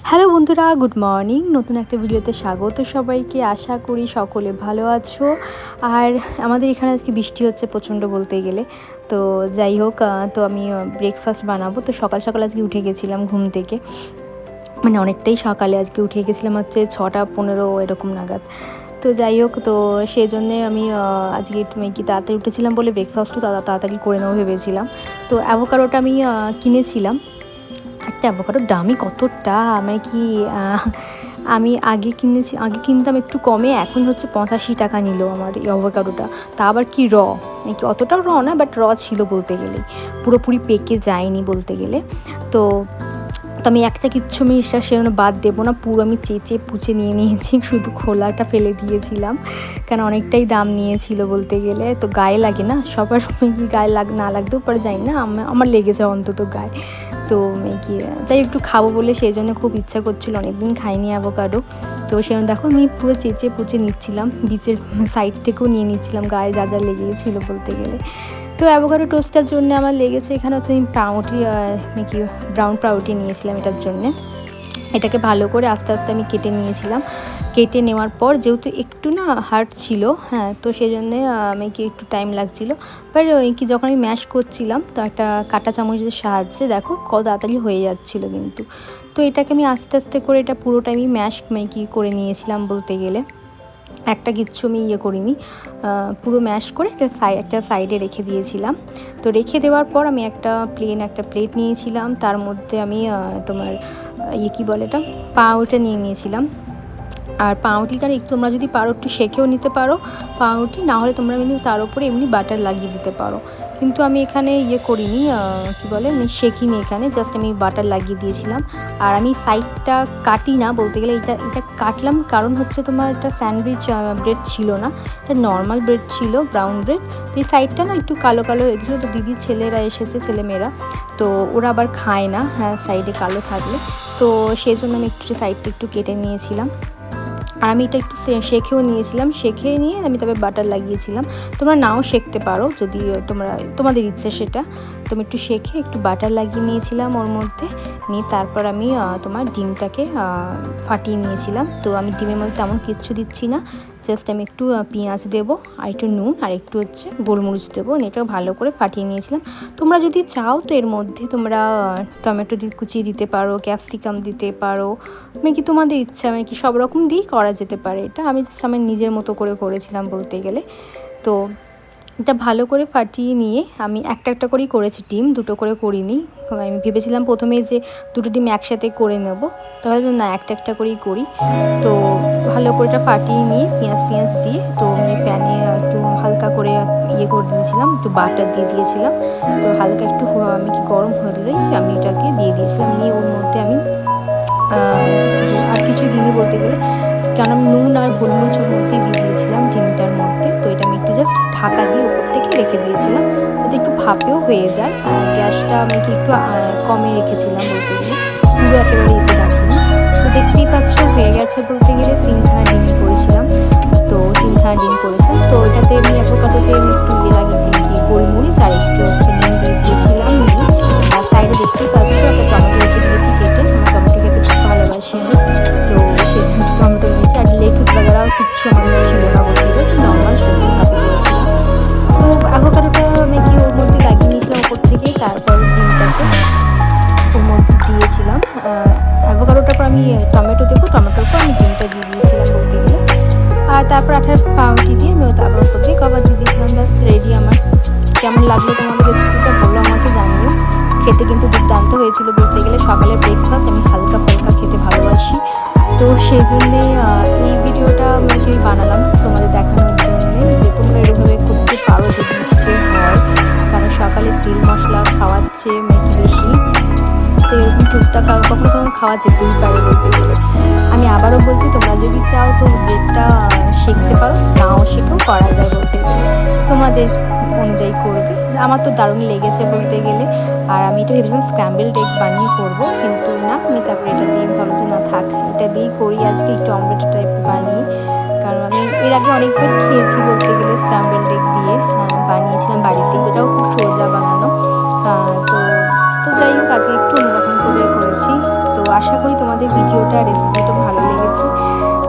Hello বন্ধুরা, good morning. নতুন একটা ভিডিওতে স্বাগত সবাইকে। আশা করি সকলে ভালো আছো। আর আমাদের এখানে আজকে বৃষ্টি হচ্ছে প্রচণ্ড বলতে গেলে। তো যাই হোক, তো আমি ব্রেকফাস্ট বানাবো। তো সকাল সকাল আজকে উঠে গেছিলাম ঘুম থেকে, মানে অনেকটাই সকালে আজকে উঠে গেছিলাম, হচ্ছে 6:15 এরকম নাগাদ। তো যাই হোক, তো সেই জন্যে আমি আজকে একটু মেকি তাড়াতাড়ি উঠেছিলাম বলে ব্রেকফাস্টও তাড়াতাড়ি করে নেবো ভেবেছিলাম। তো অ্যাভোকাডোটা আমি কিনেছিলাম। একটা অ্যাভোকাডোর দামই কতটা, মানে কি আমি আগে কিনতাম একটু কমে, এখন হচ্ছে 85 টাকা নিল আমার এই অ্যাভোকাডোটা। তা আবার কি নাকি অতটাও না, বাট ছিল বলতে গেলেই, পুরোপুরি পেকে যায়নি বলতে গেলে। তো তো আমি একটা কিচ্ছু আমি সেজন্য বাদ দেবো না, পুরো আমি চেঁচে পুচে নিয়ে নিয়েছি, শুধু খোলাটা ফেলে দিয়েছিলাম, কারণ অনেকটাই দাম নিয়েছিল বলতে গেলে। তো গায়ে লাগে না, সবার গায়ে না লাগতেও পারে, জানি না, আমার লেগেছে অন্তত গায়ে। তো কি যাই একটু খাবো বলে সেই জন্য খুব ইচ্ছা করছিল, অনেকদিন খাইনি অ্যাভোকাডো। তো সেজন্য দেখো আমি পুরো চেঁচে পুচে নিচ্ছিলাম, বিচের সাইড থেকেও নিয়ে নিচ্ছিলাম, গায়ে যা যা লেগেছিলো বলতে গেলে। তো অ্যাভোকাডো টোস্টার জন্য আমার লেগেছে এখানে হচ্ছে আমি ব্রাউন পাউরুটি নিয়েছিলাম এটার জন্যে। এটাকে ভালো করে আস্তে আস্তে আমি কেটে নিয়েছিলাম। কেটে নেওয়ার পর যেহেতু একটু না হার্ড ছিল, হ্যাঁ, তো সেই জন্যে আমাকে একটু টাইম লাগছিলো। বাট কি যখন আমি ম্যাশ করছিলাম, তো একটা কাঁটা চামচের সাহায্যে দেখো কত তাড়াতাড়ি হয়ে যাচ্ছিলো কিন্তু। তো এটাকে আমি আস্তে আস্তে করে এটা পুরোটা আমি ম্যাশ করে নিয়েছিলাম বলতে গেলে। একটা কিচ্ছু আমি করিনি, পুরো ম্যাশ করে একটা সাইডে রেখে দিয়েছিলাম। তো রেখে দেওয়ার পর আমি একটা প্লেট নিয়েছিলাম, তার মধ্যে আমি তোমার কী বলে এটা, পাউরুটি নিয়ে নিয়েছিলাম। আর পাউরুটিটার একটু তোমরা যদি পারো একটু সেঁকেও নিতে পারো পাউরুটি, না হলে তোমরা তার উপরে এমনি বাটার লাগিয়ে দিতে পারো। কিন্তু আমি এখানে করিনি, কী বলে, আমি শেখিনি, এখানে জাস্ট আমি বাটার লাগিয়ে দিয়েছিলাম। আর আমি সাইডটা কাটি না বলতে গেলে, এটা কাটলাম কারণ হচ্ছে তোমার এটা স্যান্ডউইচ ব্রেড ছিল না, এটা নর্মাল ব্রেড ছিল, ব্রাউন ব্রেড। তো এই সাইডটা না একটু কালো কালো হয়ে গেছিলো। তো দিদির ছেলেরা এসেছে, ছেলেমেয়েরা, তো ওরা আবার খায় না, হ্যাঁ, সাইডে কালো থাকলে। তো সেই জন্য আমি একটু সাইডটা একটু কেটে নিয়েছিলাম। আর আমি এটা একটু শেখেও নিয়েছিলাম, শেখে নিয়ে আমি তবে বাটার লাগিয়েছিলাম। তোমরা নাও শেখতে পারো যদি তোমাদের ইচ্ছে সেটা। তো আমি একটু শেখে একটু বাটার লাগিয়ে নিয়েছিলাম ওর মধ্যে, নিয়ে তারপর আমি তোমার ডিমটাকে ফাটিয়ে নিয়েছিলাম। তো আমি ডিমের মধ্যে তেমন কিচ্ছু দিচ্ছি না, জাস্ট আমি একটু পেঁয়াজ দেবো, আর একটু নুন, আর একটু হচ্ছে গোলমরিচ দেবো, এটাও ভালো করে ফাটিয়ে নিয়েছিলাম। তোমরা যদি চাও তো এর মধ্যে তোমরা টমেটো কুচিয়ে দিতে পারো, ক্যাপসিকাম দিতে পারো, কি তোমাদের ইচ্ছা, কি সব রকম দিয়েই করা যেতে পারে। এটা আমি আমার নিজের মতো করে করেছিলাম বলতে গেলে। তো এটা ভালো করে ফাটিয়ে নিয়ে আমি একটা একটা করেই করেছি, ডিম দুটো করে করিনি। আমি ভেবেছিলাম প্রথমে যে দুটো ডিম একসাথে করে নেব, তাহলে না, একটা একটা করেই করি। তো ভালো করে এটা ফাটিয়ে নিয়ে পেঁয়াজ দিয়ে, তো আমি প্যানে একটু হালকা করে করে দিয়েছিলাম, একটু বাটার দিয়ে দিয়েছিলাম। তো হালকা একটু আমি গরম হলেই আমি এটাকে দিয়ে দিয়েছিলাম, নিয়ে ওর মধ্যে আমি আর কিছু দিনই বলতে গেলে, কারণ আমি নুন আর গোলমরিচ ওর মধ্যেই দিয়ে দিয়েছিলাম ডিমটার মধ্যে। তো এটা আমি একটু জাস্ট ঢাকা দিয়ে উপর থেকে রেখে দিয়েছিলাম, যাতে একটু ভাপেও হয়ে যায়। গ্যাসটা আমি একটু কমে রেখেছিলাম বলতে গেলে, পুরো একেবারে রাখিনি। তো দেখতেই পাচ্ছ হয়ে গেছে বলতে গেলে, 3খানা ডিম করেছিলাম। তো 3খানা ডিম করেছিলাম। তো এটাতে আমি অ্যাভোকাডোতে আমি একটু লাগিয়ে দিয়েছি গোলমরিচ, আর একটু হচ্ছে নুন দিয়ে দিয়েছিলাম। আর সাইডে দেখতেই পাচ্ছ একটা টমেটো রেখে দিয়েছি কেটে, আমার টমেটো খেতে খুব ভালোবাসি আমি। তো সেখানে টমেটো দিয়েছি, আর লেটুস বাগারাও কিচ্ছু আমার ছিল না বলতে গেলে, নর্মাল সবজি ভাবে করেছিলাম। তো অ্যাভোকাডোটা আমি ওর মধ্যে লাগিয়ে নিয়েছিলাম ওপর থেকে, তারপর ডিমটাকে ওর মধ্যে দিয়েছিলাম। অ্যাভোকাডোটার পর আমি টমেটোর পর আমি ডিমটা দিয়ে দিয়েছিলাম বলতে গেলে। আর তারপর পাউরুটি দিয়ে আমি তারপর ওপর দিয়ে কভার দিয়ে দিয়েছিলাম। জাস্ট রেডি আমার। কেমন লাগলো তোমাদের রেসিপিটা বলো আমাকে, জানিও। খেতে কিন্তু দুর্দান্ত হয়েছিল বলতে গেলে, সকালের ব্রেকফাস্ট আমি হালকা ফালকা খেতে ভালোবাসি। তো সেই জন্যে এই ভিডিওটা আমি বানালাম তোমাদের দেখানোর জন্যে, যে তোমরা এরকমভাবে করতে পারো যদি ইচ্ছে হয়, কারণ সকালে তেল মশলা খাওয়াচ্ছে বেশি। তো এরকম টুকটাক কখনো কখনো খাওয়া যেতেই পারে বলতে গেলে। আমি আবারও বলছি, তোমরা যদি চাও তো ব্রেডটা শিখতে পারো, নাও শিখেও করা যায় বলতে গেলে, তোমাদের অনুযায়ী করবে। আমার তো দারুণ লেগেছে বলতে গেলে। আর আমি এটা ভেবেছিলাম স্ক্র্যাম্বল এগ বানিয়ে করবো, কিন্তু না, আমি তারপরে এটা দিয়ে ভাবলাম যে না থাক, এটা দিয়েই করি আজকে, একটু অমলেট টাইপ বানিয়ে। কারণ আমি এর আগে অনেকবার খেয়েছি বলতে গেলে স্ক্র্যাম্বল এগ দিয়ে, বানিয়েছিলাম বাড়িতেই, ওটাও খুব সোজা বানানো। তো তো যাই হোক, আজকে একটু অন্যরকম করে করেছি। তো আশা আশা করি তোমাদের ভিডিওটা রেসিপিটা ভালো লেগেছে।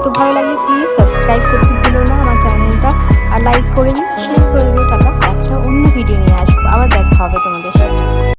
তো ভালো লাগলে প্লিজ সাবস্ক্রাইব করতে ভুলো না আমার চ্যানেলটা, আর লাইক করে দিও, শেয়ার করে দিও। টাটা, একটা অন্য ভিডিও নিয়ে আসবো, আবার দেখা হবে তোমাদের